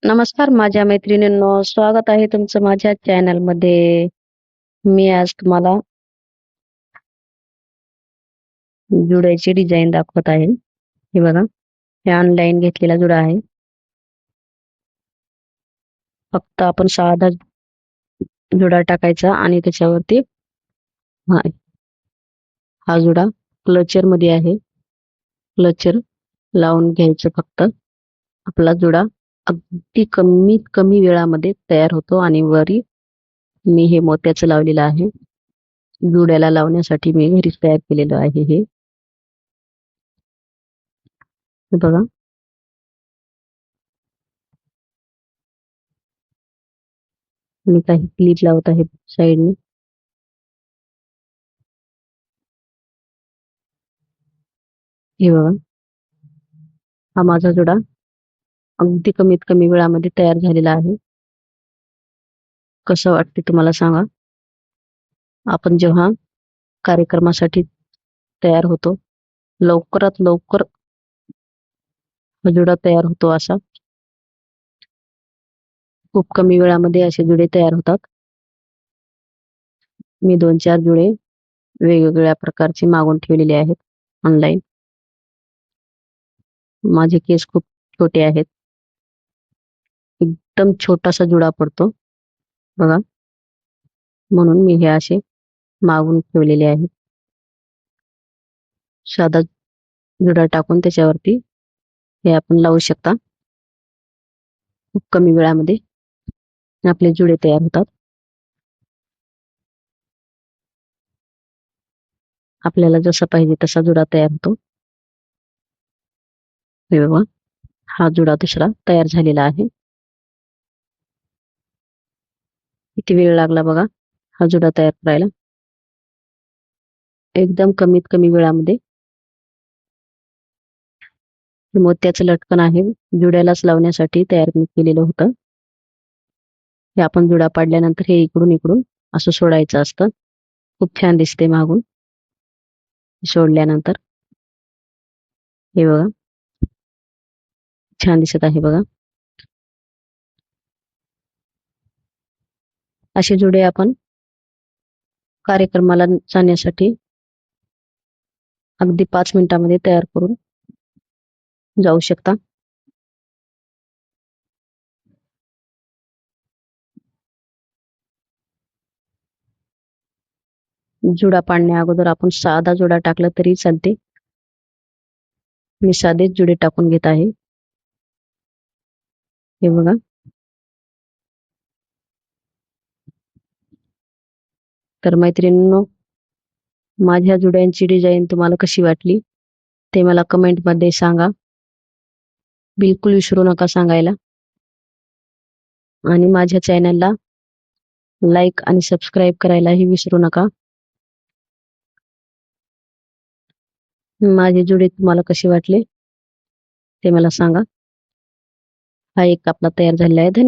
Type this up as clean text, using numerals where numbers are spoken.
नमस्कार माझ्या मैत्रिणींनो, स्वागत आहे तुमचं माझ्या चॅनलमध्ये. मी आज तुम्हाला जुड्याची डिझाईन दाखवत आहे. हे बघा, हे ऑनलाईन घेतलेला जुडा आहे. फक्त आपण साधा जुडा टाकायचा आणि त्याच्यावरती हा हा जुडा क्लचर मध्ये आहे. क्लचर लावून घ्यायचं फक्त. आपला जुडा अगदी कमीत कमी वेळामध्ये तयार होतो. आणि वरी मी हे मोत्याचं लावलेलं आहे. जुड्याला लावण्यासाठी मी घरीच तयार केलेलं आहे हे बघा. मी काही क्लिप लावत आहे साईडने. हे बघा, हा माझा जुडा अगदी कमीत कमी वेळामध्ये तयार झालेला आहे. कसं वाटते तुम्हाला सांगा. आपण जेव्हा कार्यक्रमासाठी तयार होतो, लवकरात लवकर हा जुडा तयार होतो. असा खूप कमी वेळामध्ये असे जुडे तयार होतात. मी 2-4 जुडे वेगवेगळ्या प्रकारचे मागून ठेवलेले आहेत ऑनलाईन. माझे केस खूप छोटे आहेत. एकदम छोटासा जुडा पडतो बघा, म्हणून मी हे असे मागून ठेवलेले आहेत. साधा जुडा टाकून त्याच्यावरती हे आपण लावू शकता. खूप कमी वेळामध्ये आपले जुडे तयार होतात. आपल्याला जसा पाहिजे तसा जुडा तयार होतो. हे बघा, हा जुडा दुसरा तयार झालेला आहे. किती वेळ लागला बघा हा जुडा तयार करायला. एकदम कमीत कमी वेळामध्ये. हे मोत्याचं लटकन आहे, जुड्यालाच लावण्यासाठी तयार केलेलं होतं. हे आपण जुडा पाडल्यानंतर हे इकडून इकडून असं सोडायचं असतं. खूप छान दिसते मागून सोडल्यानंतर. हे बघा, छान दिसत आहे बघा. असे जुडे आपण कार्यक्रमाला जाण्यासाठी अगदी 5 मिनिटांमध्ये तयार करून जाऊ शकता. जुडा पाडण्या अगोदर आपण साधा जुडा टाकला तरी चालते. मी साधेच जुडे टाकून घेत आहे. हे बघा, तर मैत्रिणींनो, माझ्या जुड्यांची डिझाईन तुम्हाला कशी वाटली ते मला कमेंट मध्ये सांगा. बिलकुल विसरू नका सांगायला. आणि माझ्या चॅनलला लाईक आणि सबस्क्राईब करायलाही विसरू नका. माझे जुडे तुम्हाला कसे वाटले ते मला सांगा. हा एक आपला तयार झालेला आहे. धन्यवाद.